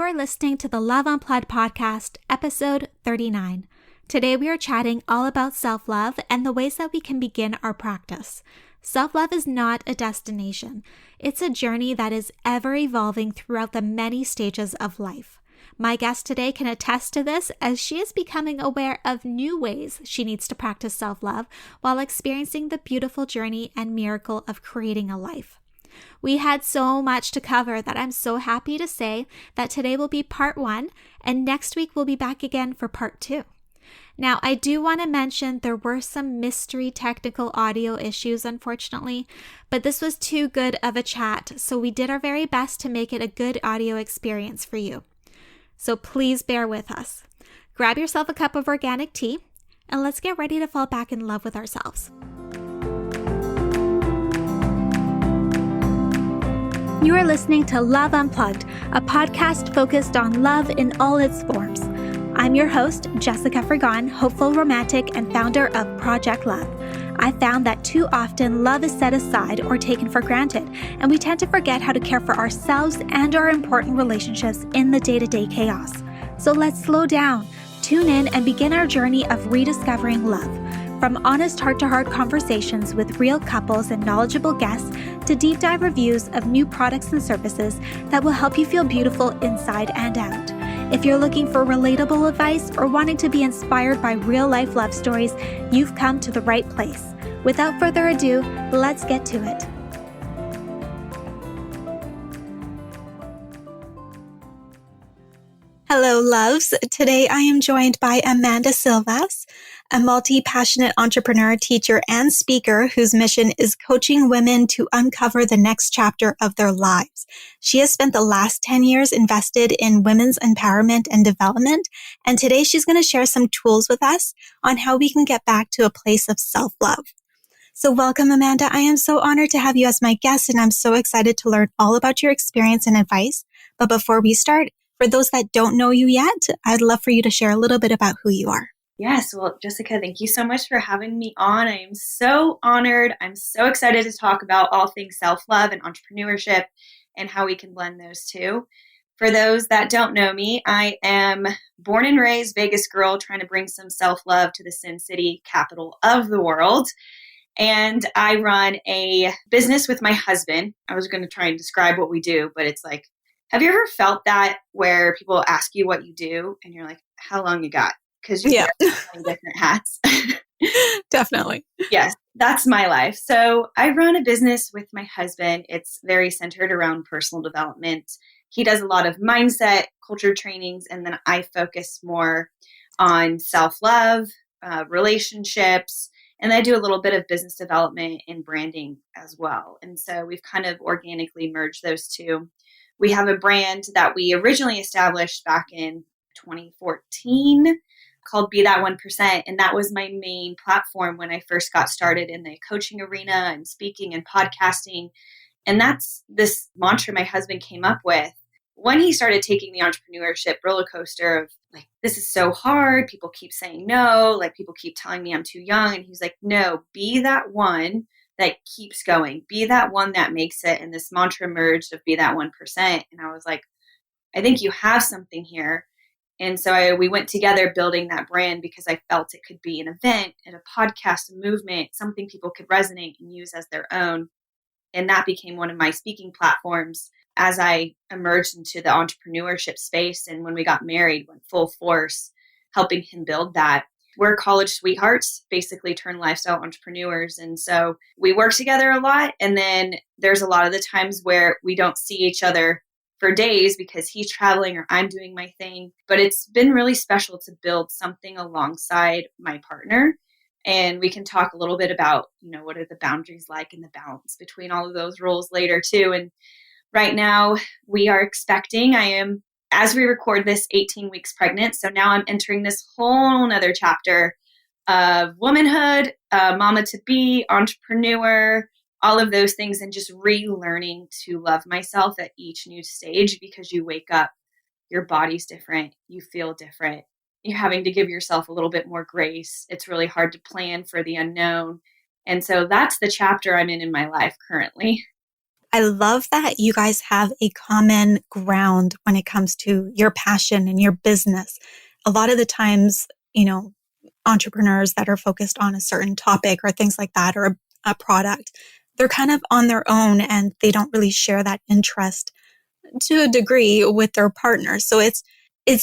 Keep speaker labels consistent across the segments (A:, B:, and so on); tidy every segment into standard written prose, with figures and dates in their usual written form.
A: are listening to the Love Unplugged podcast, episode 39. Today we are chatting all about self-love and the ways that we can begin our practice. Self-love is not a destination. It's a journey that is ever evolving throughout the many stages of life. My guest today can attest to this as she is becoming aware of new ways she needs to practice self-love while experiencing the beautiful journey and miracle of creating a life. We had so much to cover that I'm so happy to say that today will be part 1 and next week we'll be back again for part 2. Now, I do want to mention there were some mystery technical audio issues, unfortunately, but this was too good of a chat, so we did our very best to make it a good audio experience for you. So please bear with us. Grab yourself a cup of organic tea, and let's get ready to fall back in love with ourselves. You are listening to Love Unplugged, a podcast focused on love in all its forms. I'm your host, Jessica Fergon, hopeful romantic and founder of Project Love. I found that too often love is set aside or taken for granted, and we tend to forget how to care for ourselves and our important relationships in the day-to-day chaos. So let's slow down, tune in, and begin our journey of rediscovering love. From honest heart-to-heart conversations with real couples and knowledgeable guests to deep dive reviews of new products and services that will help you feel beautiful inside and out. If you're looking for relatable advice or wanting to be inspired by real-life love stories, you've come to the right place. Without further ado, let's get to it. Hello, loves. Today I am joined by Amanda Silvas, a multi-passionate entrepreneur, teacher, and speaker whose mission is coaching women to uncover the next chapter of their lives. She has spent the last 10 years invested in women's empowerment and development, and today she's going to share some tools with us on how we can get back to a place of self-love. So welcome, Amanda. I am so honored to have you as my guest, and I'm so excited to learn all about your experience and advice. But before we start, for those that don't know you yet, I'd love for you to share a little bit about who you are.
B: Yes. Well, Jessica, thank you so much for having me on. I am so honored. I'm so excited to talk about all things self-love and entrepreneurship and how we can blend those two. For those that don't know me, I am born and raised Vegas girl trying to bring some self-love to the Sin City, capital of the world. And I run a business with my husband. I was going to try and describe what we do, but it's like, have you ever felt that where people ask you what you do and you're like, how long you got? Because you're wearing different hats.
A: Definitely.
B: Yes, that's my life. So I run a business with my husband. It's very centered around personal development. He does a lot of mindset, culture trainings, and then I focus more on self-love, relationships, and I do a little bit of business development and branding as well. And so we've kind of organically merged those two. We have a brand that we originally established back in 2014 called Be That 1%. And that was my main platform when I first got started in the coaching arena and speaking and podcasting. And that's this mantra my husband came up with when he started taking the entrepreneurship roller coaster of like, this is so hard. People keep saying no. Like people keep telling me I'm too young. And he's like, no, be that one that keeps going. Be that one that makes it. And this mantra emerged of be that 1%. And I was like, I think you have something here. And so we went together building that brand because I felt it could be an event and a podcast, a movement, something people could resonate and use as their own. And that became one of my speaking platforms as I emerged into the entrepreneurship space. And when we got married, went full force helping him build that. We're college sweethearts, basically turned lifestyle entrepreneurs. And so we work together a lot. And then there's a lot of the times where we don't see each other for days because he's traveling or I'm doing my thing. But it's been really special to build something alongside my partner. And we can talk a little bit about, what are the boundaries like and the balance between all of those roles later too. And right now we are expecting, I am, as we record this, 18 weeks pregnant. So now I'm entering this whole nother chapter of womanhood, mama to be, entrepreneur, all of those things, and just relearning to love myself at each new stage because you wake up, your body's different, you feel different. You're having to give yourself a little bit more grace. It's really hard to plan for the unknown. And so that's the chapter I'm in my life currently.
C: I love that you guys have a common ground when it comes to your passion and your business. A lot of the times, entrepreneurs that are focused on a certain topic or things like that, or a product, they're kind of on their own and they don't really share that interest to a degree with their partners. So it's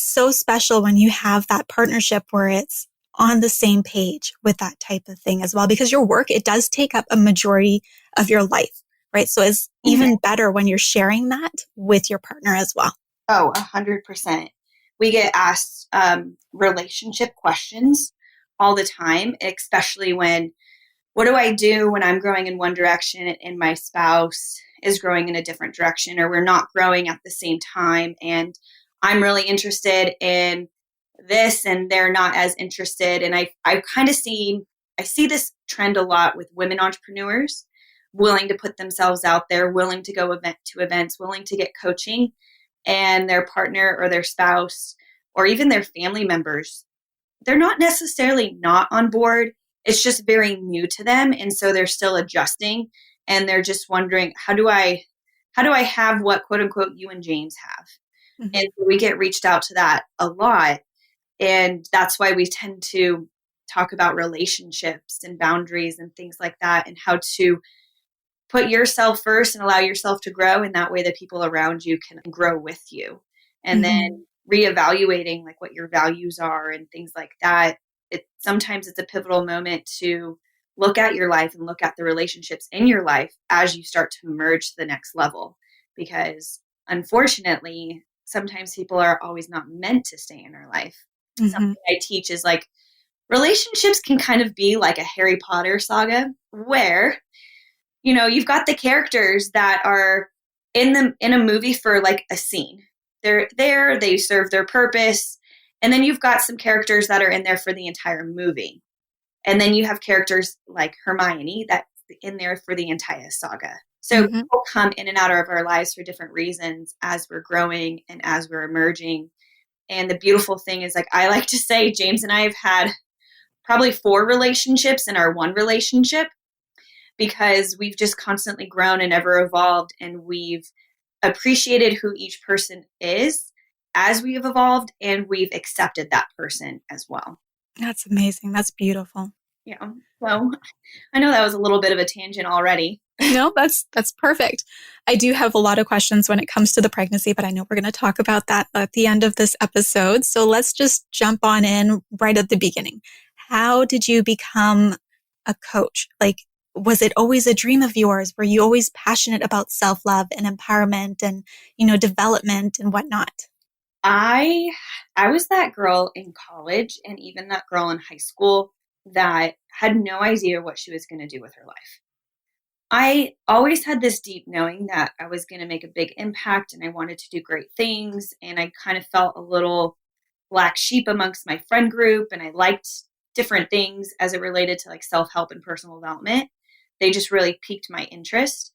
C: so special when you have that partnership where it's on the same page with that type of thing as well, because your work, it does take up a majority of your life, right? So it's even better when you're sharing that with your partner as well.
B: Oh, 100%. We get asked relationship questions all the time, especially what do I do when I'm growing in one direction and my spouse is growing in a different direction, or we're not growing at the same time, and I'm really interested in this and they're not as interested. And I see this trend a lot with women entrepreneurs willing to put themselves out there, willing to go to events, willing to get coaching, and their partner or their spouse or even their family members, they're not necessarily not on board. It's just very new to them. And so they're still adjusting and they're just wondering, how do I have what quote unquote you and James have? Mm-hmm. And we get reached out to that a lot. And that's why we tend to talk about relationships and boundaries and things like that, and how to put yourself first and allow yourself to grow. And that way the people around you can grow with you. And then reevaluating like what your values are and things like that. Sometimes it's a pivotal moment to look at your life and look at the relationships in your life as you start to emerge to the next level. Because unfortunately, sometimes people are always not meant to stay in our life. Mm-hmm. Something I teach is like relationships can kind of be like a Harry Potter saga where, you've got the characters that are in a movie for like a scene. They're there, they serve their purpose. And then you've got some characters that are in there for the entire movie. And then you have characters like Hermione that's in there for the entire saga. So people come in and out of our lives for different reasons as we're growing and as we're emerging. And the beautiful thing is, like I like to say, James and I have had probably 4 relationships in our one relationship, because we've just constantly grown and ever evolved, and we've appreciated who each person is as we've evolved, and we've accepted that person as well.
C: That's amazing. That's beautiful.
B: Yeah. So I know that was a little bit of a tangent already.
C: No, that's perfect. I do have a lot of questions when it comes to the pregnancy, but I know we're going to talk about that at the end of this episode. So let's just jump on in right at the beginning. How did you become a coach? Like, was it always a dream of yours? Were you always passionate about self-love and empowerment and, development and whatnot?
B: I was that girl in college and even that girl in high school that had no idea what she was going to do with her life. I always had this deep knowing that I was going to make a big impact and I wanted to do great things. And I kind of felt a little black sheep amongst my friend group, and I liked different things as it related to like self-help and personal development. They just really piqued my interest.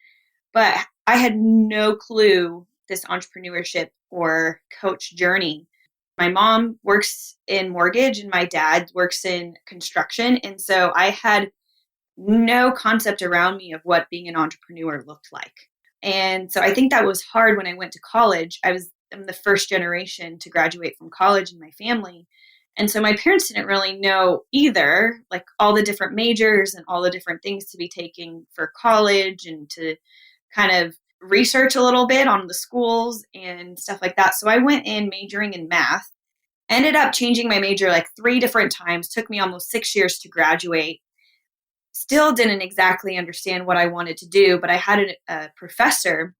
B: But I had no clue this entrepreneurship or coach journey. My mom works in mortgage and my dad works in construction. And so I had no concept around me of what being an entrepreneur looked like. And so I think that was hard when I went to college. I'm the first generation to graduate from college in my family. And so my parents didn't really know either, like all the different majors and all the different things to be taking for college, and to kind of research a little bit on the schools and stuff like that. So I went in majoring in math, ended up changing my major like 3 different times, took me almost 6 years to graduate. Still didn't exactly understand what I wanted to do, but I had a professor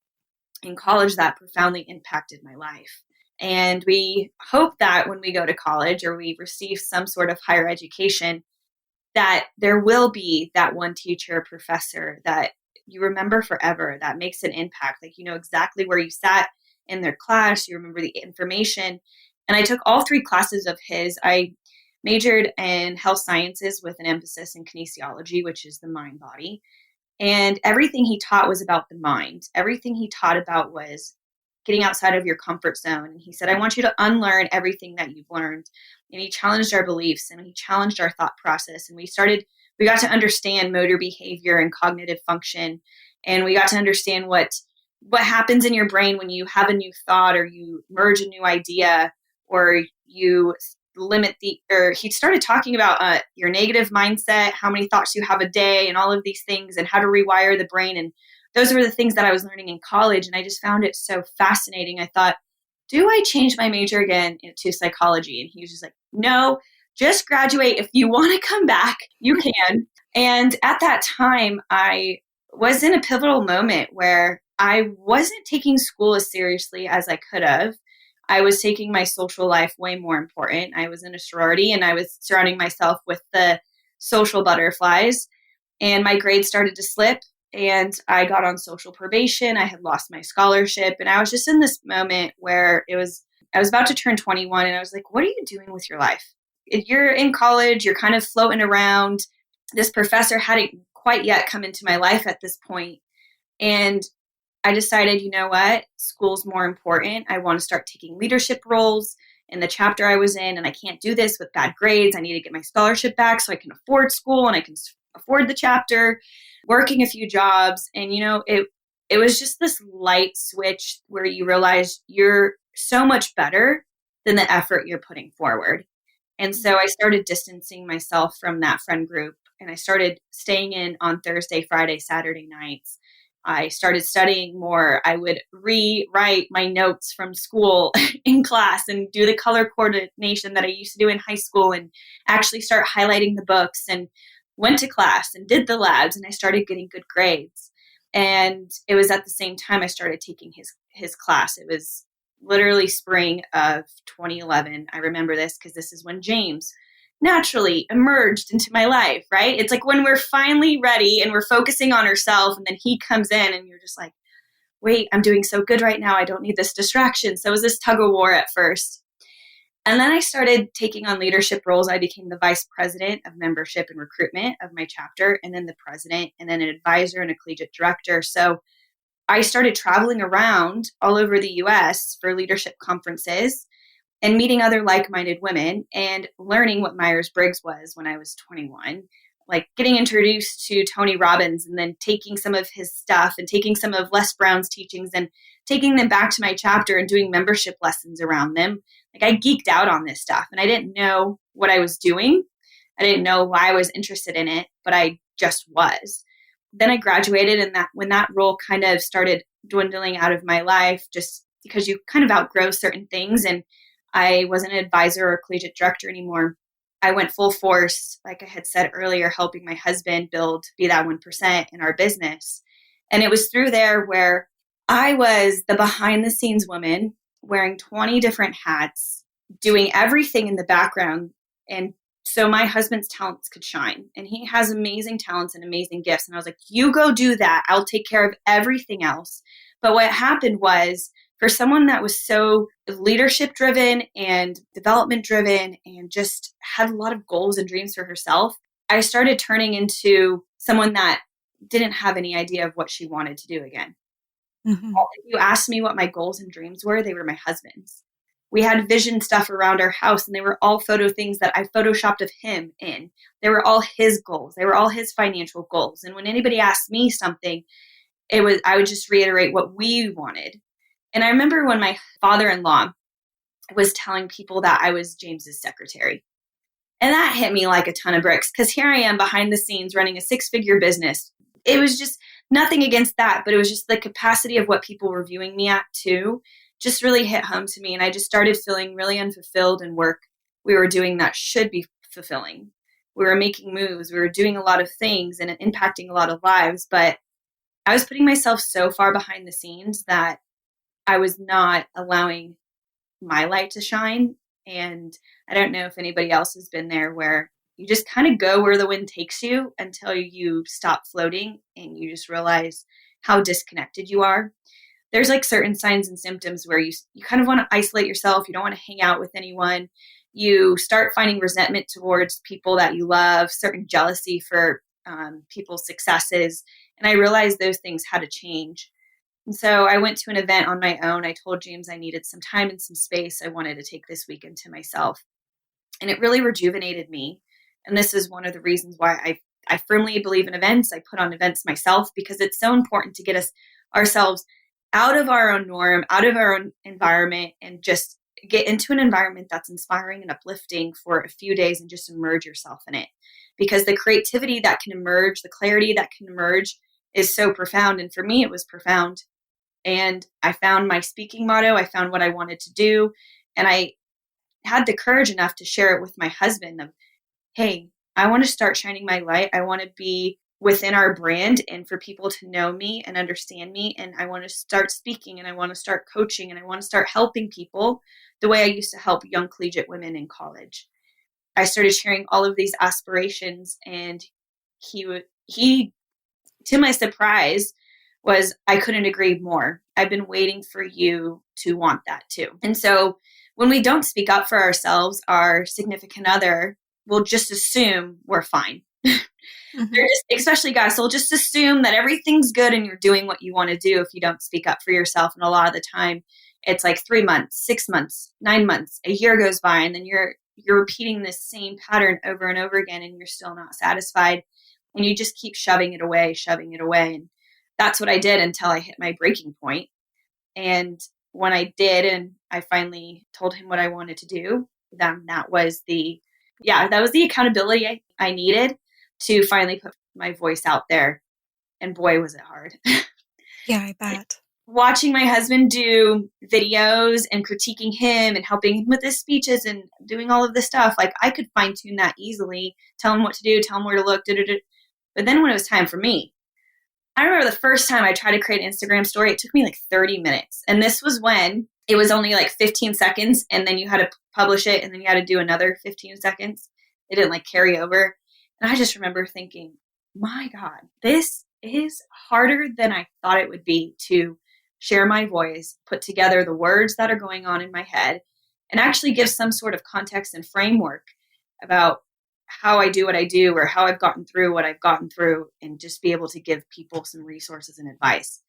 B: in college that profoundly impacted my life. And we hope that when we go to college or we receive some sort of higher education, that there will be that one teacher or professor that you remember forever, that makes an impact. Like, you know exactly where you sat in their class, you remember the information. And I took all 3 classes of his. I majored in health sciences with an emphasis in kinesiology, which is the mind body. And everything he taught was about the mind. Everything he taught about was getting outside of your comfort zone. And he said, I want you to unlearn everything that you've learned. And he challenged our beliefs and he challenged our thought process. And we got to understand motor behavior and cognitive function. And we got to understand what what happens in your brain when you have a new thought or you merge a new idea or you or he started talking about your negative mindset, how many thoughts you have a day and all of these things and how to rewire the brain. And those were the things that I was learning in college. And I just found it so fascinating. I thought, do I change my major again to psychology? And he was just like, no, just graduate. If you want to come back, you can. And at that time, I was in a pivotal moment where I wasn't taking school as seriously as I could have. I was taking my social life way more important. I was in a sorority and I was surrounding myself with the social butterflies, and my grades started to slip and I got on social probation. I had lost my scholarship and I was just in this moment where I was about to turn 21 and I was like, what are you doing with your life? If you're in college, you're kind of floating around. This professor hadn't quite yet come into my life at this point. And I decided, you know what? School's more important. I want to start taking leadership roles in the chapter I was in, and I can't do this with bad grades. I need to get my scholarship back so I can afford school and I can afford the chapter, working a few jobs. And, it was just this light switch where you realize you're so much better than the effort you're putting forward. And so I started distancing myself from that friend group, and I started staying in on Thursday, Friday, Saturday nights. I started studying more. I would rewrite my notes from school in class and do the color coordination that I used to do in high school and actually start highlighting the books, and went to class and did the labs, and I started getting good grades. And it was at the same time I started taking his class. It was literally spring of 2011. I remember this because this is when James naturally emerged into my life, right? It's like when we're finally ready and we're focusing on ourselves, and then he comes in and you're just like, wait, I'm doing so good right now. I don't need this distraction. So it was this tug of war at first. And then I started taking on leadership roles. I became the vice president of membership and recruitment of my chapter, and then the president, and then an advisor and a collegiate director. So I started traveling around all over the US for leadership conferences and meeting other like-minded women and learning what Myers-Briggs was when I was 21, like getting introduced to Tony Robbins and then taking some of his stuff and taking some of Les Brown's teachings and taking them back to my chapter and doing membership lessons around them. Like I geeked out on this stuff and I didn't know what I was doing. I didn't know why I was interested in it, but I just was. Then I graduated, and when that role kind of started dwindling out of my life, just because you kind of outgrow certain things, and I wasn't an advisor or collegiate director anymore, I went full force, like I had said earlier, helping my husband be that 1% in our business. And it was through there where I was the behind the scenes woman wearing 20 different hats, doing everything in the background. And so my husband's talents could shine, and he has amazing talents and amazing gifts. And I was like, you go do that. I'll take care of everything else. But what happened was, for someone that was so leadership driven and development driven and just had a lot of goals and dreams for herself, I started turning into someone that didn't have any idea of what she wanted to do again. Mm-hmm. If you asked me what my goals and dreams were, they were my husband's. We had vision stuff around our house, and they were all photo things that I photoshopped of him in. They were all his goals. They were all his financial goals. And when anybody asked me something, I would just reiterate what we wanted. And I remember when my father-in-law was telling people that I was James's secretary. And that hit me like a ton of bricks, because here I am behind the scenes running a 6-figure business. It was just nothing against that, but it was just the capacity of what people were viewing me at too, just really hit home to me. And I just started feeling really unfulfilled in work we were doing that should be fulfilling. We were making moves. We were doing a lot of things and impacting a lot of lives, but I was putting myself so far behind the scenes that I was not allowing my light to shine. And I don't know if anybody else has been there, where you just kind of go where the wind takes you until you stop floating and you just realize how disconnected you are. There's like certain signs and symptoms where you kind of want to isolate yourself. You don't want to hang out with anyone. You start finding resentment towards people that you love, certain jealousy for people's successes. And I realized those things had to change. And so I went to an event on my own. I told James I needed some time and some space. I wanted to take this weekend to myself. And it really rejuvenated me. And this is one of the reasons why I firmly believe in events. I put on events myself, because it's so important to get ourselves out of our own norm, out of our own environment, and just get into an environment that's inspiring and uplifting for a few days and just immerse yourself in it. Because the creativity that can emerge, the clarity that can emerge is so profound. And for me, it was profound. And I found my speaking motto. I found what I wanted to do. And I had the courage enough to share it with my husband of, hey, I want to start shining my light. I want to be within our brand and for people to know me and understand me. And I want to start speaking and I want to start coaching and I want to start helping people the way I used to help young collegiate women in college. I started sharing all of these aspirations, and he, to my surprise, was, I couldn't agree more. I've been waiting for you to want that too. And so when we don't speak up for ourselves, our significant other will just assume we're fine. They're just, especially guys, they'll just assume that everything's good and you're doing what you want to do if you don't speak up for yourself. And a lot of the time it's like 3 months, 6 months, 9 months, a year goes by, and then you're repeating this same pattern over and over again, and you're still not satisfied, and you just keep shoving it away. And that's what I did until I hit my breaking point. And when I did, and I finally told him what I wanted to do, then that was the accountability I needed to finally put my voice out there. And boy, was it hard.
C: Yeah, I bet.
B: Watching my husband do videos and critiquing him and helping him with his speeches and doing all of this stuff, like I could fine tune that easily, tell him what to do, tell him where to look, But then when it was time for me, I remember the first time I tried to create an Instagram story, it took me like 30 minutes. And this was when it was only like 15 seconds, and then you had to publish it, and then you had to do another 15 seconds. It didn't like carry over. And I just remember thinking, my God, this is harder than I thought it would be to share my voice, put together the words that are going on in my head, and actually give some sort of context and framework about how I do what I do or how I've gotten through what I've gotten through, and just be able to give people some resources and advice.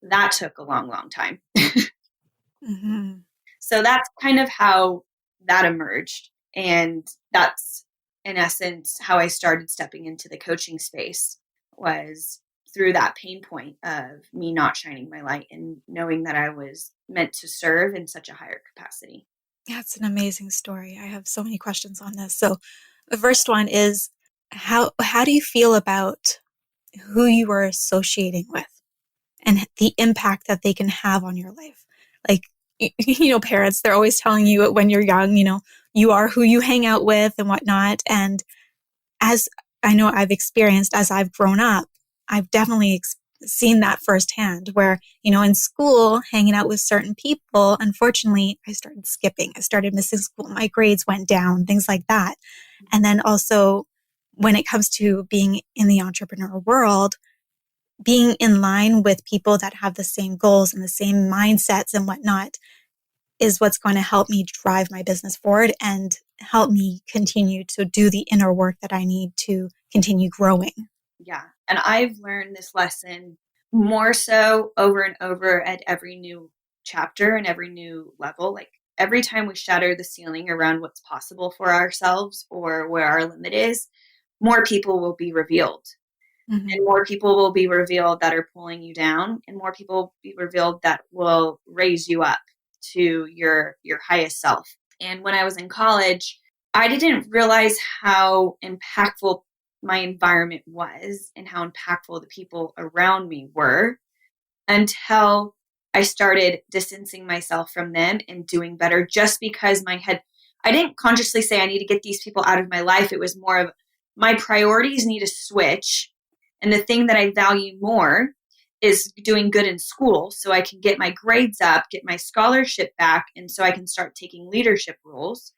B: That took a long, long time.
C: Mm-hmm.
B: So that's kind of how that emerged. And that's, in essence, how I started stepping into the coaching space, was through that pain point of me not shining my light and knowing that I was meant to serve in such a higher capacity.
C: Yeah, it's an amazing story. I have so many questions on this. So the first one is, how do you feel about who you are associating with and the impact that they can have on your life? Like, parents, they're always telling you when you're young, you are who you hang out with and whatnot. And as I know I've experienced as I've grown up, I've definitely seen that firsthand where, in school, hanging out with certain people, unfortunately, I started skipping. I started missing school. My grades went down, things like that. And then also when it comes to being in the entrepreneur world, being in line with people that have the same goals and the same mindsets and whatnot is what's going to help me drive my business forward and help me continue to do the inner work that I need to continue growing.
B: Yeah. And I've learned this lesson more so over and over at every new chapter and every new level. Like every time we shatter the ceiling around what's possible for ourselves or where our limit is, more people will be revealed. Mm-hmm. And more people will be revealed that are pulling you down, and more people will be revealed that will raise you up to your highest self. And when I was in college, I didn't realize how impactful my environment was and how impactful the people around me were until I started distancing myself from them and doing better, just because I didn't consciously say I need to get these people out of my life. It was more of my priorities need to switch. And the thing that I value more is doing good in school so I can get my grades up, get my scholarship back, and so I can start taking leadership roles.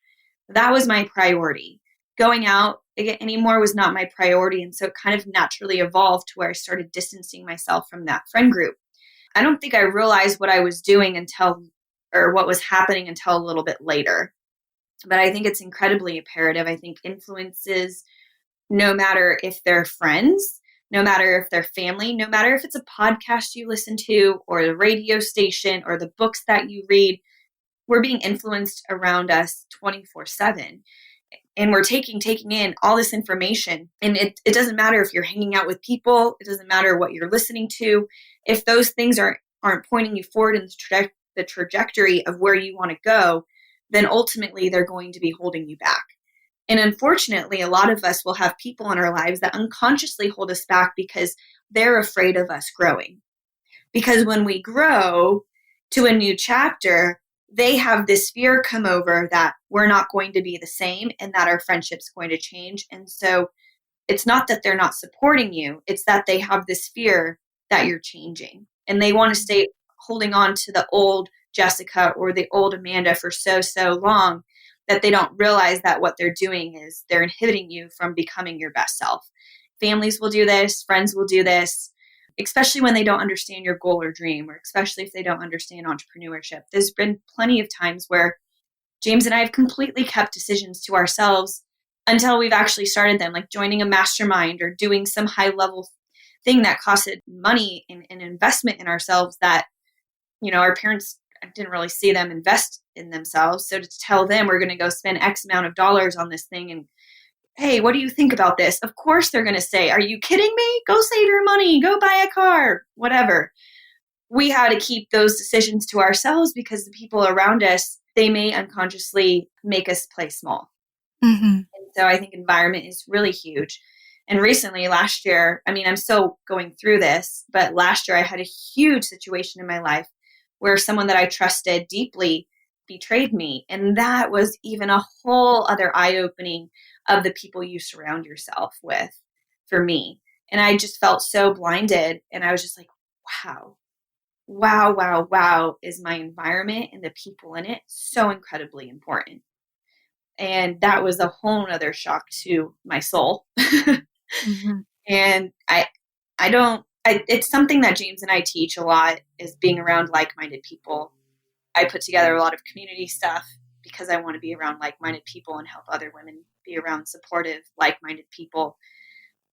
B: That was my priority. Going out anymore was not my priority. And so it kind of naturally evolved to where I started distancing myself from that friend group. I don't think I realized what I was doing or what was happening until a little bit later. But I think it's incredibly imperative. I think influences, no matter if they're friends, no matter if they're family, no matter if it's a podcast you listen to or the radio station or the books that you read, we're being influenced around us 24/7. And we're taking in all this information. And it doesn't matter if you're hanging out with people. It doesn't matter what you're listening to. If those things are aren't pointing you forward in the trajectory of where you want to go, then ultimately they're going to be holding you back. And unfortunately, a lot of us will have people in our lives that unconsciously hold us back because they're afraid of us growing. Because when we grow to a new chapter, they have this fear come over that we're not going to be the same and that our friendship's going to change. And so it's not that they're not supporting you, it's that they have this fear that you're changing. And they want to stay holding on to the old Jessica or the old Amanda for so long that they don't realize that what they're doing is they're inhibiting you from becoming your best self. Families will do this, friends will do this, especially when they don't understand your goal or dream, or especially if they don't understand entrepreneurship. There's been plenty of times where James and I have completely kept decisions to ourselves until we've actually started them, like joining a mastermind or doing some high level thing that costed money and investment in ourselves that, our parents didn't really see them invest in themselves. So to tell them we're going to go spend X amount of dollars on this thing and, hey, what do you think about this? Of course they're going to say, are you kidding me? Go save your money, go buy a car, whatever. We had to keep those decisions to ourselves because the people around us, they may unconsciously make us play small.
C: Mm-hmm.
B: And so I think environment is really huge. And recently, last year, I'm still going through this, but last year I had a huge situation in my life where someone that I trusted deeply betrayed me. And that was even a whole other eye-opening of the people you surround yourself with for me. And I just felt so blinded. And I was just like, wow, is my environment and the people in it so incredibly important. And that was a whole other shock to my soul.
C: Mm-hmm.
B: And it's something that James and I teach a lot, is being around like-minded people. I put together a lot of community stuff because I want to be around like-minded people and help other women be around supportive, like-minded people.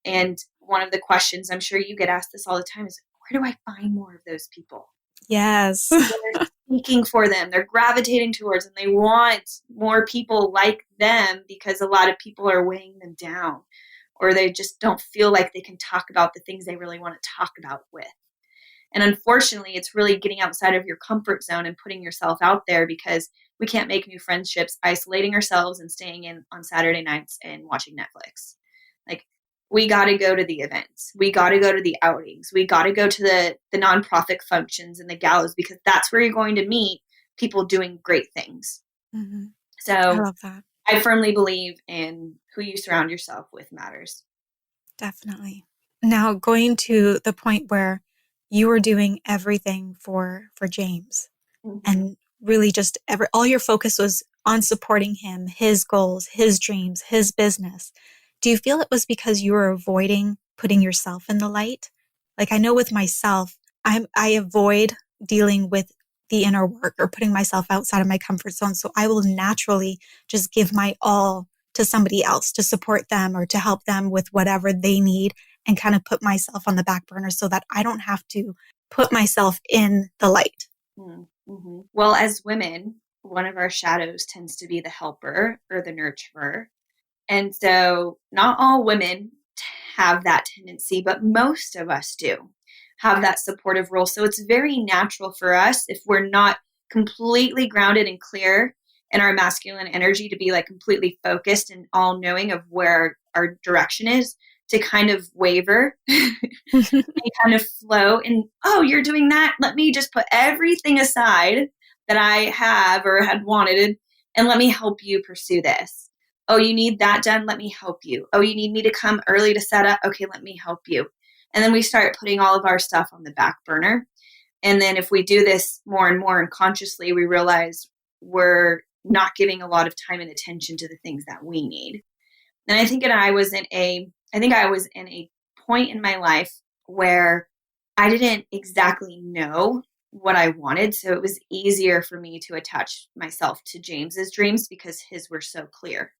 B: And one of the questions, I'm sure you get asked this all the time, is where do I find more of those people?
C: Yes.
B: They're seeking for them. They're gravitating towards them. They want more people like them because a lot of people are weighing them down, or they just don't feel like they can talk about the things they really want to talk about with. And unfortunately, it's really getting outside of your comfort zone and putting yourself out there, because we can't make new friendships isolating ourselves and staying in on Saturday nights and watching Netflix. Like, we got to go to the events. We got to go to the outings. We got to go to the nonprofit functions and the galas, because that's where you're going to meet people doing great things.
C: Mm-hmm.
B: So
C: I love that.
B: I firmly believe in who you surround yourself with matters.
C: Definitely. Now, going to the point where you were doing everything for James,
B: Mm-hmm.
C: and really just all your focus was on supporting him, his goals, his dreams, his business. Do you feel it was because you were avoiding putting yourself in the light? Like, I know with myself, I avoid dealing with the inner work or putting myself outside of my comfort zone. So I will naturally just give my all to somebody else to support them or to help them with whatever they need, and kind of put myself on the back burner so that I don't have to put myself in the light.
B: Mm-hmm. Well, as women, one of our shadows tends to be the helper or the nurturer. And so not all women have that tendency, but most of us do have that supportive role. So it's very natural for us, if we're not completely grounded and clear in our masculine energy, to be like completely focused and all knowing of where our direction is, to kind of waver and kind of flow. And, oh, you're doing that? Let me just put everything aside that I have or had wanted, and let me help you pursue this. Oh, you need that done? Let me help you. Oh, you need me to come early to set up? Okay, let me help you. And then we start putting all of our stuff on the back burner. And then if we do this more and more unconsciously, we realize we're not giving a lot of time and attention to the things that we need. And I think I was in a point in my life where I didn't exactly know what I wanted. So it was easier for me to attach myself to James's dreams because his were so clear.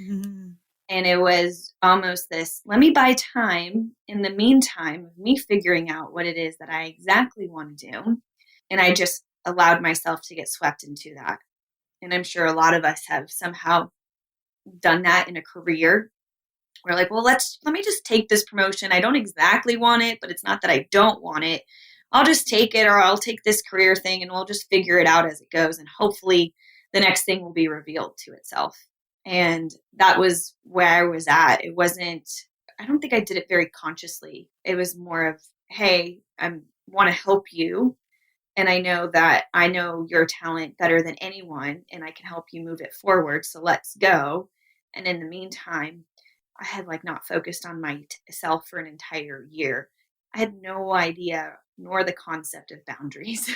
C: Mm-hmm.
B: And it was almost this, let me buy time in the meantime of me figuring out what it is that I exactly want to do. And I just allowed myself to get swept into that. And I'm sure a lot of us have somehow done that in a career. We're like, well, let me just take this promotion. I don't exactly want it, but it's not that I don't want it. I'll just take it, or I'll take this career thing and we'll just figure it out as it goes. And hopefully the next thing will be revealed to itself. And that was where I was at. It wasn't, I don't think I did it very consciously. It was more of, hey, I want to help you. And I know that I know your talent better than anyone, and I can help you move it forward. So let's go. And in the meantime, I had like not focused on myself for an entire year. I had no idea nor the concept of boundaries,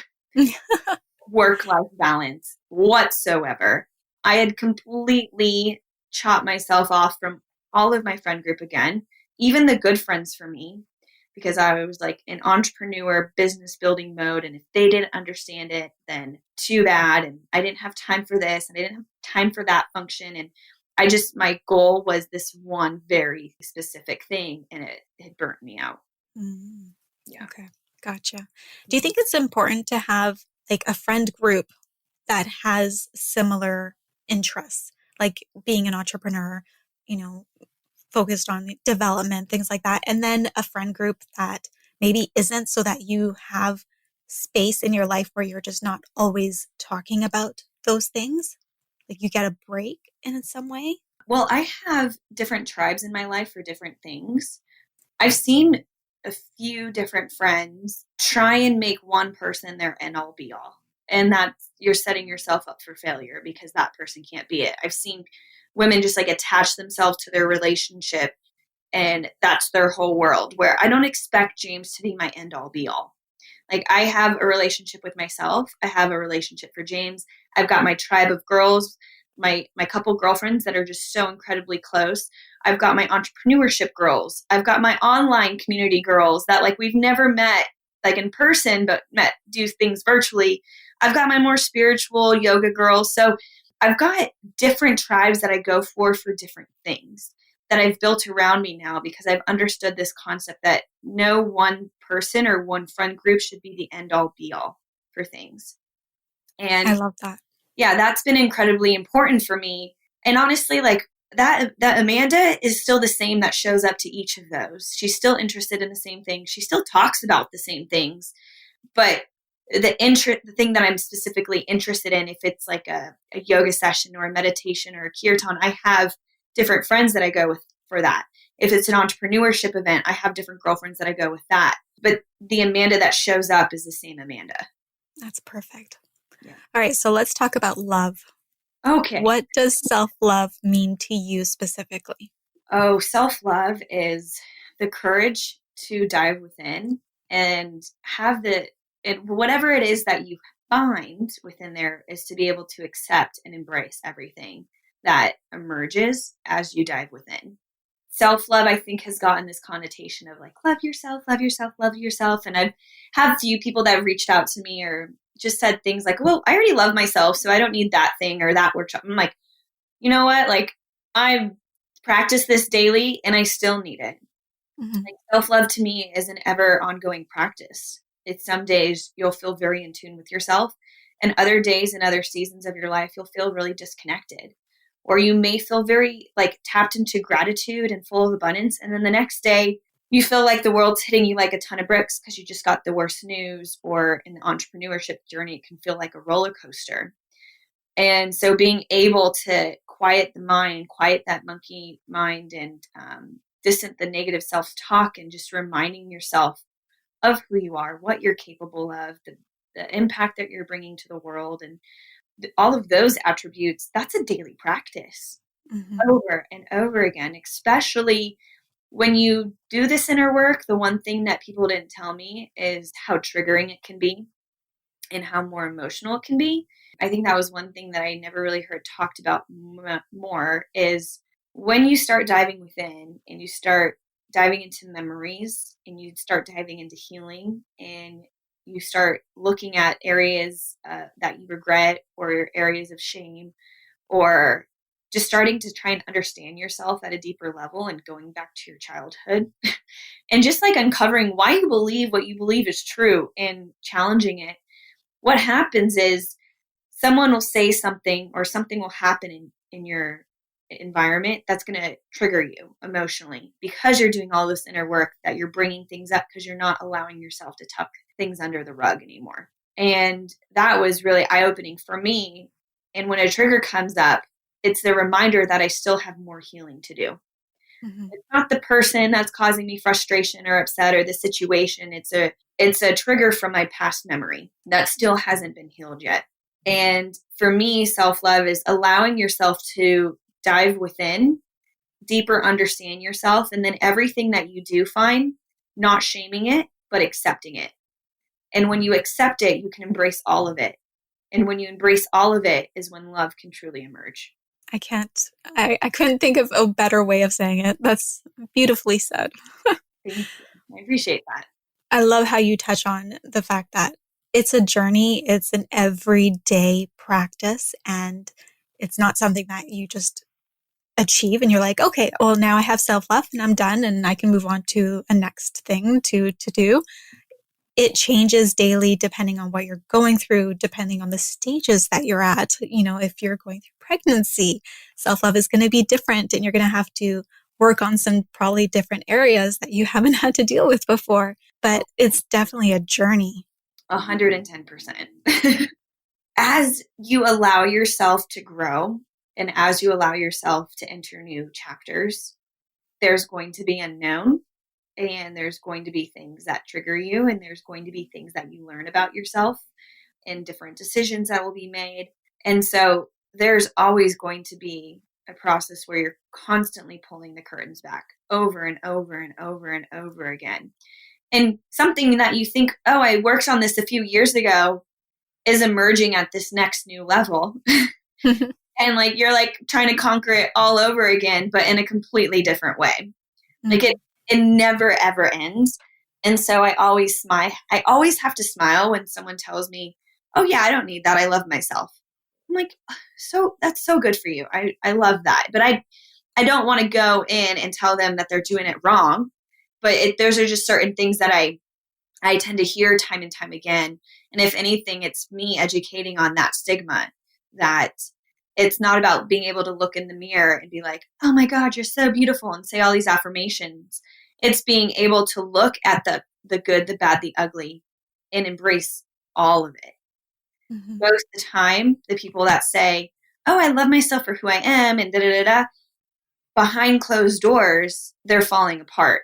B: work-life balance whatsoever. I had completely chopped myself off from all of my friend group again, even the good friends for me, because I was like in entrepreneur business building mode. And if they didn't understand it, then too bad. And I didn't have time for this and I didn't have time for that function. And my goal was this one very specific thing, and it had burnt me out.
C: Mm-hmm.
B: Yeah.
C: Okay. Gotcha. Do you think it's important to have like a friend group that has similar interests, like being an entrepreneur, focused on development, things like that, and then a friend group that maybe isn't, so that you have space in your life where you're just not always talking about those things? Like you get a break in some way?
B: Well, I have different tribes in my life for different things. I've seen a few different friends try and make one person their end all be all. And that's, you're setting yourself up for failure because that person can't be it. I've seen women just like attach themselves to their relationship and that's their whole world, where I don't expect James to be my end all be all. Like I have a relationship with myself. I have a relationship for James. I've got my tribe of girls, my couple girlfriends that are just so incredibly close. I've got my entrepreneurship girls. I've got my online community girls that like we've never met like in person, but do things virtually. I've got my more spiritual yoga girls. So I've got different tribes that I go for different things that I've built around me now, because I've understood this concept that no one person or one friend group should be the end all be all for things. And
C: I love that.
B: Yeah, that's been incredibly important for me. And honestly, like that Amanda is still the same that shows up to each of those. She's still interested in the same things. She still talks about the same things. But the thing that I'm specifically interested in, if it's like a yoga session or a meditation or a kirtan, I have different friends that I go with for that. If it's an entrepreneurship event, I have different girlfriends that I go with that. But the Amanda that shows up is the same Amanda.
C: That's perfect.
B: Yeah.
C: All right. So let's talk about love.
B: Okay.
C: What does self-love mean to you specifically?
B: Oh, self-love is the courage to dive within and have whatever it is that you find within there, is to be able to accept and embrace everything that emerges as you dive within. Self-love, I think, has gotten this connotation of like, love yourself, love yourself, love yourself. And I've had a few people that have reached out to me or just said things like, well, I already love myself, so I don't need that thing or that workshop. I'm like, you know what? Like, I practice this daily and I still need it.
C: Mm-hmm.
B: Like, self-love to me is an ever ongoing practice. It's some days you'll feel very in tune with yourself, and other days and other seasons of your life, you'll feel really disconnected. Or you may feel very like tapped into gratitude and full of abundance. And then the next day you feel like the world's hitting you like a ton of bricks because you just got the worst news. Or in the entrepreneurship journey, it can feel like a roller coaster. And so being able to quiet the mind, quiet that monkey mind, and distance the negative self-talk, and just reminding yourself of who you are, what you're capable of, the impact that you're bringing to the world, and all of those attributes, that's a daily practice. Mm-hmm. Over and over again, especially when you do this inner work. The one thing that people didn't tell me is how triggering it can be and how more emotional it can be. I think that was one thing that I never really heard talked about more, is when you start diving within and you start diving into memories and you start diving into healing and you start looking at areas that you regret or areas of shame, or just starting to try and understand yourself at a deeper level and going back to your childhood and just like uncovering why you believe what you believe is true and challenging it. What happens is someone will say something or something will happen in environment, that's going to trigger you emotionally because you're doing all this inner work, that you're bringing things up because you're not allowing yourself to tuck things under the rug anymore. And that was really eye-opening for me. And when a trigger comes up, it's the reminder that I still have more healing to do. Mm-hmm. It's not the person that's causing me frustration or upset or the situation. It's a trigger from my past memory that still hasn't been healed yet. And for me, self-love is allowing yourself to dive within, deeper understand yourself, and then everything that you do find, not shaming it, but accepting it. And when you accept it, you can embrace all of it. And when you embrace all of it is when love can truly emerge.
C: I couldn't think of a better way of saying it. That's beautifully said.
B: Thank you. I appreciate that.
C: I love how you touch on the fact that it's a journey. It's an everyday practice, and it's not something that you just achieve and you're like, okay, well, now I have self-love and I'm done and I can move on to a next thing to do. It changes daily depending on what you're going through, depending on the stages that you're at. You know, if you're going through pregnancy, self-love is going to be different and you're going to have to work on some probably different areas that you haven't had to deal with before. But it's definitely a journey.
B: 110%. As you allow yourself to grow and as you allow yourself to enter new chapters, there's going to be unknown. And there's going to be things that trigger you, and there's going to be things that you learn about yourself and different decisions that will be made. And so there's always going to be a process where you're constantly pulling the curtains back over and over and over and over again. And something that you think, oh, I worked on this a few years ago is emerging at this next new level. And like, you're like trying to conquer it all over again, but in a completely different way. Mm-hmm. Like it never, ever ends. And so I always smile. I always have to smile when someone tells me, oh yeah, I don't need that. I love myself. I'm like, so that's so good for you. I love that. But I don't want to go in and tell them that they're doing it wrong. But those are just certain things that I tend to hear time and time again. And if anything, it's me educating on that stigma, that it's not about being able to look in the mirror and be like, oh my God, you're so beautiful, and say all these affirmations. It's being able to look at the good, the bad, the ugly, and embrace all of it. Mm-hmm. Most of the time, the people that say, oh, I love myself for who I am, and da-da-da-da, behind closed doors, they're falling apart.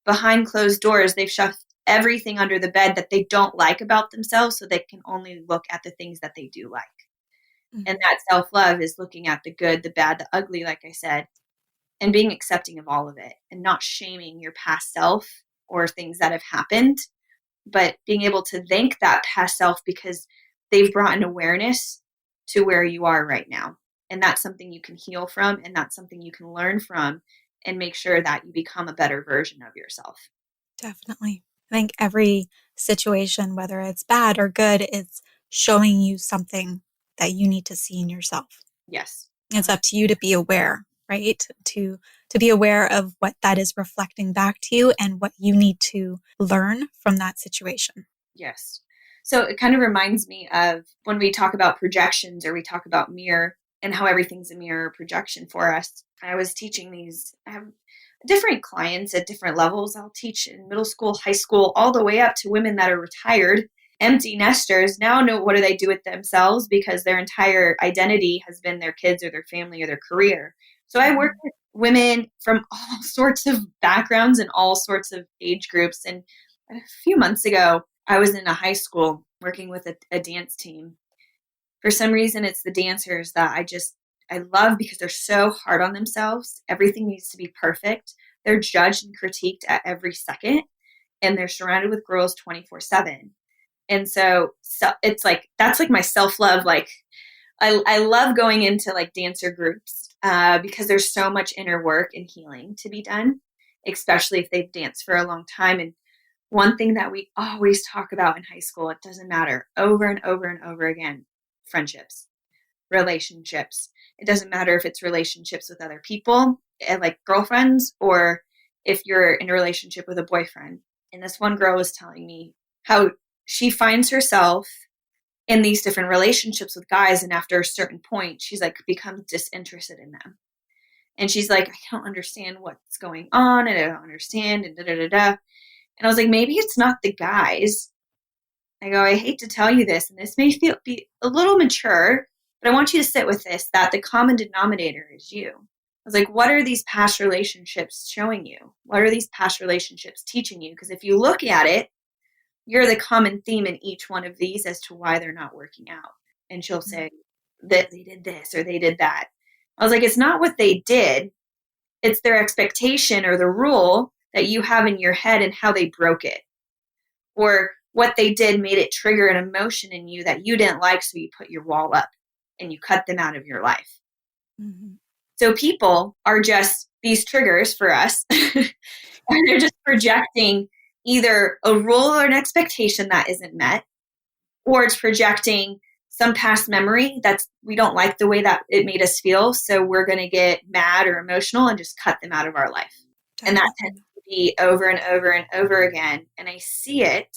B: Behind closed doors, they've shoved everything under the bed that they don't like about themselves, so they can only look at the things that they do like. Mm-hmm. And that self-love is looking at the good, the bad, the ugly, like I said, and being accepting of all of it and not shaming your past self or things that have happened, but being able to thank that past self because they've brought an awareness to where you are right now. And that's something you can heal from, and that's something you can learn from and make sure that you become a better version of yourself.
C: Definitely. I think every situation, whether it's bad or good, it's showing you something that you need to see in yourself.
B: Yes.
C: It's up to you to be aware, right? To be aware of what that is reflecting back to you and what you need to learn from that situation. Yes.
B: So it kind of reminds me of when we talk about projections or we talk about mirror and how everything's a mirror projection for us. I was teaching I have different clients at different levels. I'll teach in middle school, high school, all the way up to women that are retired, empty nesters. Now know what do they do with themselves because their entire identity has been their kids or their family or their career. So I work with women from all sorts of backgrounds and all sorts of age groups. And a few months ago, I was in a high school working with a dance team. For some reason, it's the dancers that I love because they're so hard on themselves. Everything needs to be perfect. They're judged and critiqued at every second, and they're surrounded with girls 24/7. And so it's like, that's like my self-love. Like I love going into like dancer groups because there's so much inner work and healing to be done, especially if they've danced for a long time. And one thing that we always talk about in high school, it doesn't matter, over and over and over again, friendships, relationships. It doesn't matter if it's relationships with other people, like girlfriends, or if you're in a relationship with a boyfriend. And this one girl was telling me how she finds herself in these different relationships with guys, and after a certain point, she's like becomes disinterested in them. And she's like, I don't understand what's going on. And I don't understand. And da da da da. And I was like, maybe it's not the guys. I go, I hate to tell you this, and this may be a little mature, but I want you to sit with this, that the common denominator is you. I was like, what are these past relationships showing you? What are these past relationships teaching you? Because if you look at it, you're the common theme in each one of these as to why they're not working out. And she'll say that they did this or they did that. I was like, it's not what they did. It's their expectation or the rule that you have in your head and how they broke it. Or what they did made it trigger an emotion in you that you didn't like, so you put your wall up and you cut them out of your life. Mm-hmm. So people are just these triggers for us. And they're just projecting either a rule or an expectation that isn't met, or it's projecting some past memory that's we don't like the way that it made us feel, so we're going to get mad or emotional and just cut them out of our life. Definitely. And that tends to be over and over and over again. And I see it.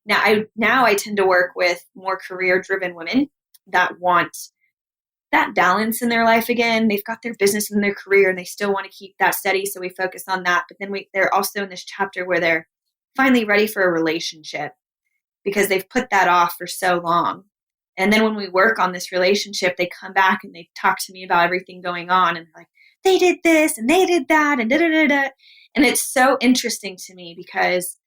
B: Now I tend to work with more career-driven women that want that balance in their life again. They've got their business and their career, and they still want to keep that steady, so we focus on that. But then they're also in this chapter where they're finally ready for a relationship because they've put that off for so long. And then when we work on this relationship, they come back and they talk to me about everything going on, and they're like, they did this and they did that and da-da-da-da. And it's so interesting to me because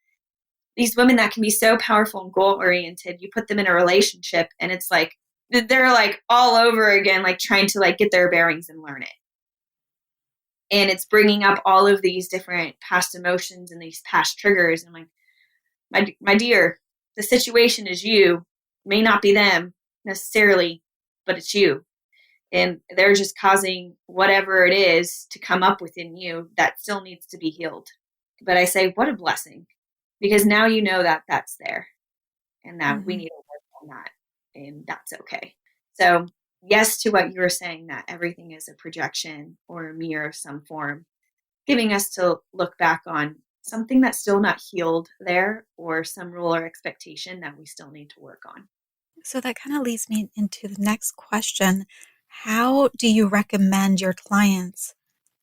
B: these women that can be so powerful and goal-oriented, you put them in a relationship and it's like, they're like all over again, like trying to like get their bearings and learn it. And it's bringing up all of these different past emotions and these past triggers. And I'm like, my dear, the situation is you, may not be them necessarily, but it's you. And they're just causing whatever it is to come up within you that still needs to be healed. But I say, what a blessing. Because now you know that that's there and that we need to work on that, and that's okay. So yes, to what you were saying, that everything is a projection or a mirror of some form, giving us to look back on something that's still not healed there or some rule or expectation that we still need to work on.
C: So that kind of leads me into the next question. How do you recommend your clients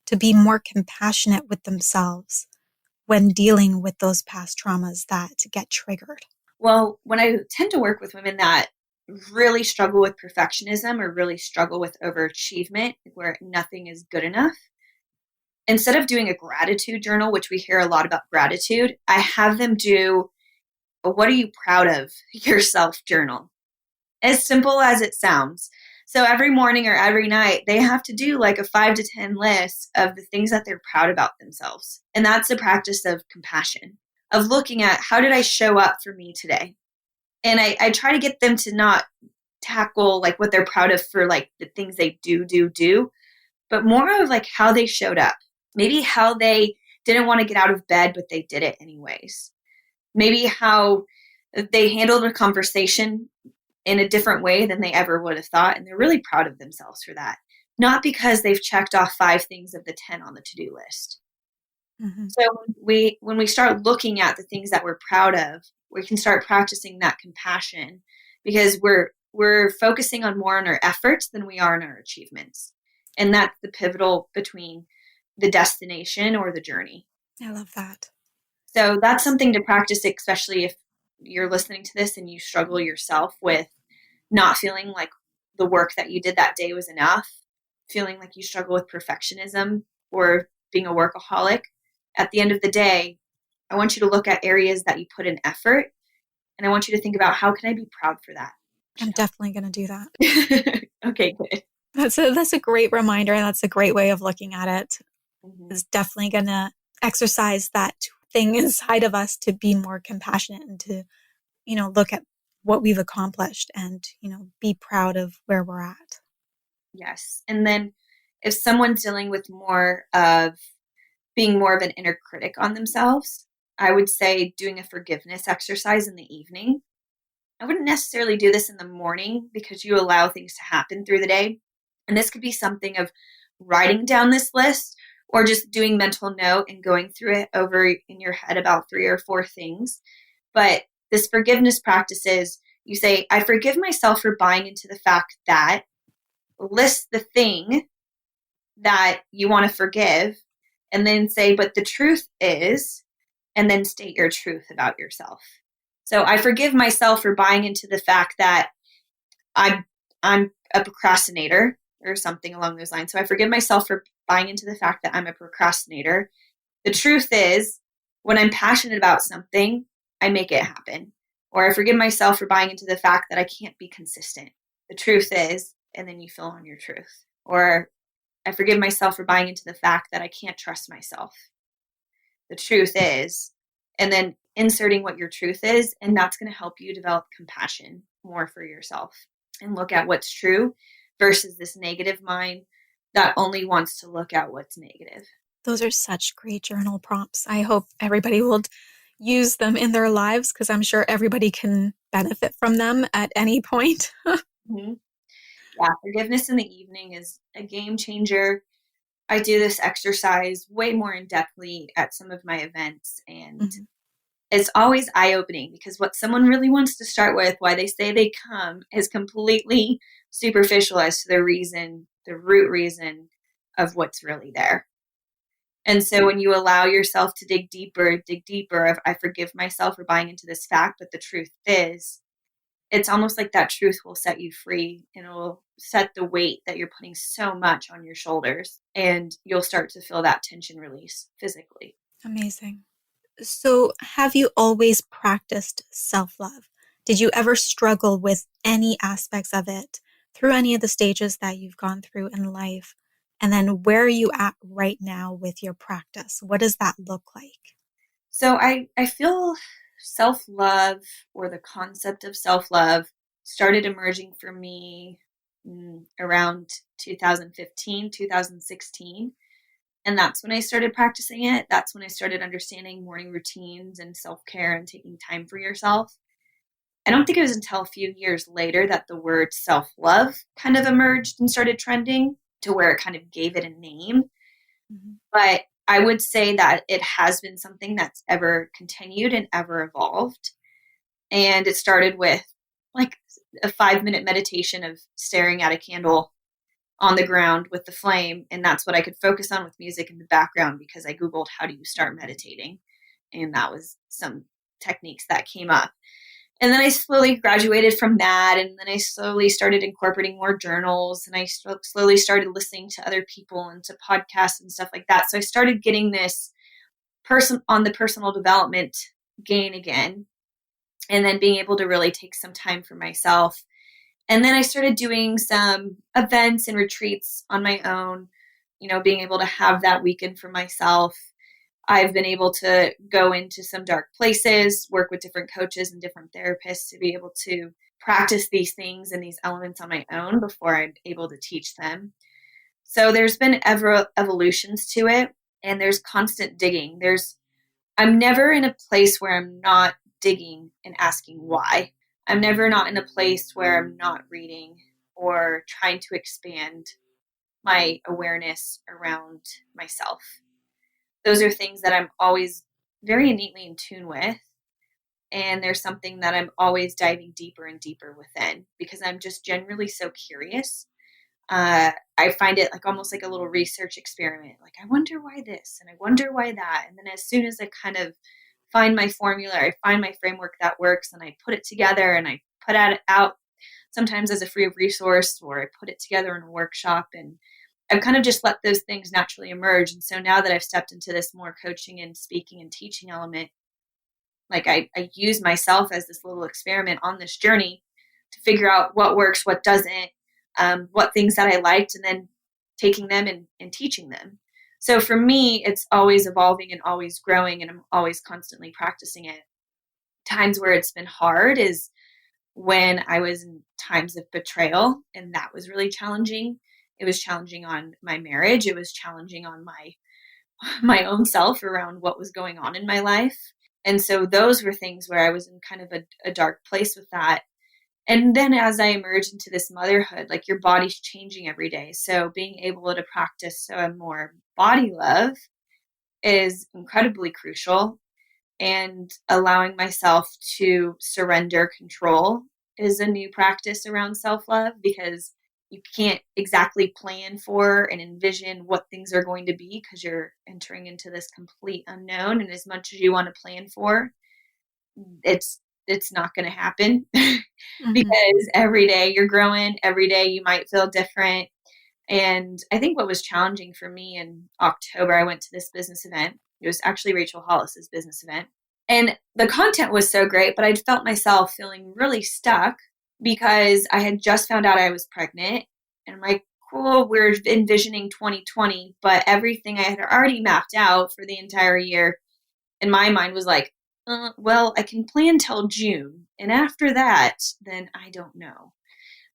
C: to be more compassionate with themselves when dealing with those past traumas that get triggered?
B: Well, when I tend to work with women that really struggle with perfectionism or really struggle with overachievement, where nothing is good enough, instead of doing a gratitude journal, which we hear a lot about gratitude, I have them do a what are you proud of yourself journal. As simple as it sounds. So every morning or every night, they have to do like a 5 to 10 list of the things that they're proud about themselves. And that's the practice of compassion, of looking at how did I show up for me today? And I try to get them to not tackle like what they're proud of for like the things they do, but more of like how they showed up. Maybe how they didn't want to get out of bed, but they did it anyways. Maybe how they handled a conversation in a different way than they ever would have thought. And they're really proud of themselves for that. Not because they've checked off 5 things of the 10 on the to-do list. Mm-hmm. So when we start looking at the things that we're proud of, we can start practicing that compassion because we're focusing on more on our efforts than we are on our achievements. And that's the pivotal between the destination or the journey.
C: I love that.
B: So that's something to practice, especially if you're listening to this and you struggle yourself with not feeling like the work that you did that day was enough, feeling like you struggle with perfectionism or being a workaholic. At the end of the day, I want you to look at areas that you put in effort, and I want you to think about how can I be proud for that?
C: I'm definitely going to do that.
B: Okay, good.
C: That's a great reminder, and that's a great way of looking at it. Mm-hmm. It's definitely going to exercise that thing inside of us to be more compassionate and to, look at what we've accomplished and, be proud of where we're at.
B: Yes. And then if someone's dealing with more of being more of an inner critic on themselves, I would say doing a forgiveness exercise in the evening. I wouldn't necessarily do this in the morning because you allow things to happen through the day. And this could be something of writing down this list or just doing mental note and going through it over in your head about 3 or 4 things. But this forgiveness practice is you say, I forgive myself for buying into the fact that, list the thing that you want to forgive, and then say, but the truth is, and then state your truth about yourself. So I forgive myself for buying into the fact that I'm a procrastinator or something along those lines. So I forgive myself for buying into the fact that I'm a procrastinator. The truth is, when I'm passionate about something, I make it happen. Or I forgive myself for buying into the fact that I can't be consistent. The truth is, and then you fill on your truth. Or I forgive myself for buying into the fact that I can't trust myself. The truth is, and then inserting what your truth is, and that's going to help you develop compassion more for yourself and look at what's true versus this negative mind that only wants to look at what's negative.
C: Those are such great journal prompts. I hope everybody will use them in their lives because I'm sure everybody can benefit from them at any point.
B: Mm-hmm. Yeah, forgiveness in the evening is a game changer. I do this exercise way more in depthly at some of my events, and it's always eye-opening because what someone really wants to start with, why they say they come, is completely superficial as to the reason, the root reason of what's really there. And so when you allow yourself to dig deeper, of I forgive myself for buying into this fact, but the truth is, it's almost like that truth will set you free, and it will set the weight that you're putting so much on your shoulders, and you'll start to feel that tension release physically.
C: Amazing. So have you always practiced self-love? Did you ever struggle with any aspects of it through any of the stages that you've gone through in life? And then where are you at right now with your practice? What does that look like?
B: So I feel self-love, or the concept of self-love, started emerging for me around 2015, 2016. And that's when I started practicing it. That's when I started understanding morning routines and self-care and taking time for yourself. I don't think it was until a few years later that the word self-love kind of emerged and started trending to where it kind of gave it a name. Mm-hmm. But I would say that it has been something that's ever continued and ever evolved. And it started with like a 5-minute meditation of staring at a candle on the ground with the flame. And that's what I could focus on with music in the background because I Googled, how do you start meditating? And that was some techniques that came up. And then I slowly graduated from that. And then I slowly started incorporating more journals. And I slowly started listening to other people and to podcasts and stuff like that. So I started getting this person on the personal development gain again. And then being able to really take some time for myself. And then I started doing some events and retreats on my own, being able to have that weekend for myself. I've been able to go into some dark places, work with different coaches and different therapists to be able to practice these things and these elements on my own before I'm able to teach them. So there's been evolutions to it, and there's constant digging. I'm never in a place where I'm not digging and asking why. I'm never not in a place where I'm not reading or trying to expand my awareness around myself. Those are things that I'm always very innately in tune with. And there's something that I'm always diving deeper and deeper within because I'm just generally so curious. I find it like almost like a little research experiment. Like, I wonder why this and I wonder why that. And then as soon as I kind of find my formula, I find my framework that works, and I put it together and I put it out sometimes as a free resource, or I put it together in a workshop, and I've kind of just let those things naturally emerge. And so now that I've stepped into this more coaching and speaking and teaching element, like I use myself as this little experiment on this journey to figure out what works, what doesn't, what things that I liked, and then taking them and teaching them. So for me, it's always evolving and always growing, and I'm always constantly practicing it. Times where it's been hard is when I was in times of betrayal, and that was really challenging. It was challenging on my marriage. It was challenging on my own self around what was going on in my life. And so those were things where I was in kind of a dark place with that. And then as I emerged into this motherhood, like your body's changing every day. So being able to practice a more body love is incredibly crucial. And allowing myself to surrender control is a new practice around self-love, because you can't exactly plan for and envision what things are going to be because you're entering into this complete unknown. And as much as you want to plan for, it's not going to happen because every day you're growing, every day you might feel different. And I think what was challenging for me in October, I went to this business event. It was actually Rachel Hollis's business event. And the content was so great, but I felt myself feeling really stuck because I had just found out I was pregnant. And I'm like, cool, we're envisioning 2020, but everything I had already mapped out for the entire year in my mind was like, well, I can plan till June. And after that, then I don't know.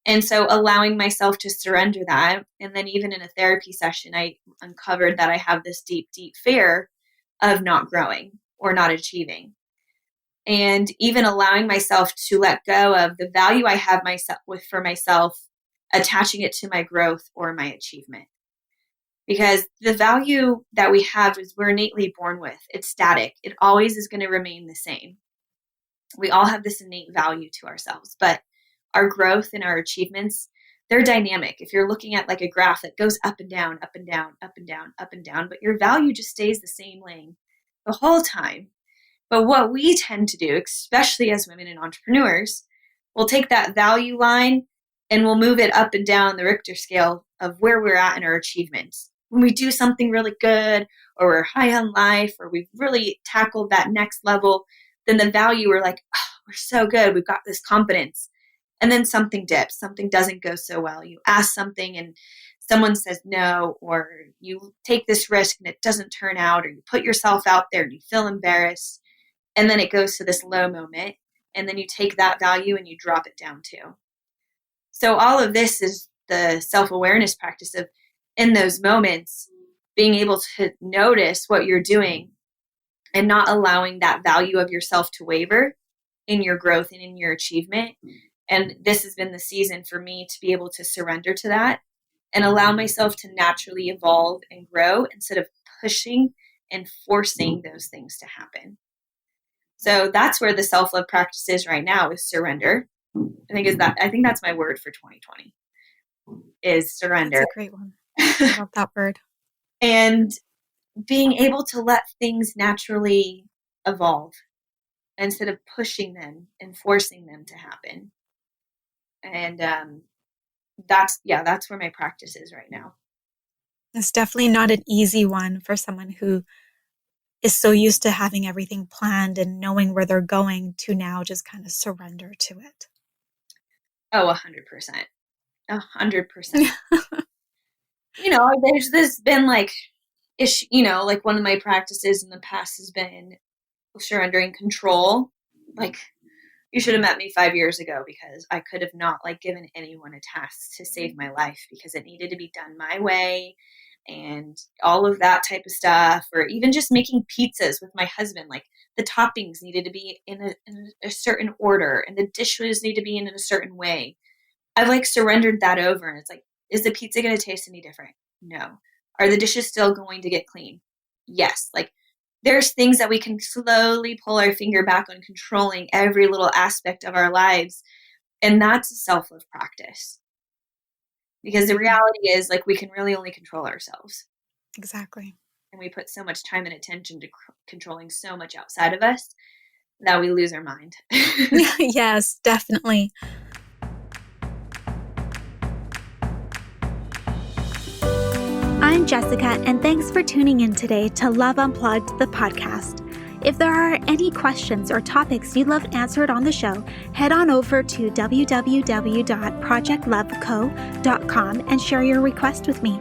B: And so allowing myself to surrender that. And then even in a therapy session, I uncovered that I have this deep, deep fear of not growing or not achieving. And even allowing myself to let go of the value I have for myself, attaching it to my growth or my achievement. Because the value that we have is we're innately born with. It's static. It always is going to remain the same. We all have this innate value to ourselves, but our growth and our achievements, they're dynamic. If you're looking at like a graph that goes up and down, up and down, up and down, up and down, but your value just stays the same lane the whole time. But what we tend to do, especially as women and entrepreneurs, we'll take that value line and we'll move it up and down the Richter scale of where we're at in our achievements. When we do something really good, or we're high on life, or we've really tackled that next level, then the value, we're like, oh, we're so good. We've got this confidence. And then something dips, something doesn't go so well. You ask something and someone says no, or you take this risk and it doesn't turn out, or you put yourself out there and you feel embarrassed. And then it goes to this low moment. And then you take that value and you drop it down too. So all of this is the self-awareness practice of, in those moments, being able to notice what you're doing and not allowing that value of yourself to waver in your growth and in your achievement. And this has been the season for me to be able to surrender to that and allow myself to naturally evolve and grow instead of pushing and forcing those things to happen. So that's where the self-love practice is right now, is surrender. I think that's my word for 2020 is surrender.
C: That's a great one. I love that word.
B: And being able to let things naturally evolve instead of pushing them and forcing them to happen. And that's where my practice is right now.
C: It's definitely not an easy one for someone who is so used to having everything planned and knowing where they're going to now just kind of surrender to it.
B: Oh, 100%. 100%. There's been like one of my practices in the past has been surrendering control. Like, you should have met me 5 years ago because I could have not given anyone a task to save my life because it needed to be done my way and all of that type of stuff. Or even just making pizzas with my husband, the toppings needed to be in a certain order and the dishes need to be in a certain way. I've surrendered that over, and it's is the pizza going to taste any different? No. Are the dishes still going to get clean? Yes. There's things that we can slowly pull our finger back on controlling every little aspect of our lives. And that's a self-love practice. Because the reality is we can really only control ourselves.
C: Exactly.
B: And we put so much time and attention to controlling so much outside of us that we lose our mind.
C: Yes, definitely.
A: I'm Jessica, and thanks for tuning in today to Love Unplugged, the podcast. If there are any questions or topics you'd love answered on the show, head on over to www.projectloveco.com and share your request with me.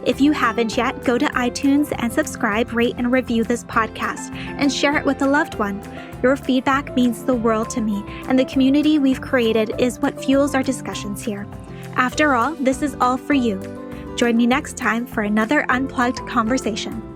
A: If you haven't yet, go to iTunes and subscribe, rate, and review this podcast and share it with a loved one. Your feedback means the world to me, and the community we've created is what fuels our discussions here. After all, this is all for you. Join me next time for another unplugged conversation.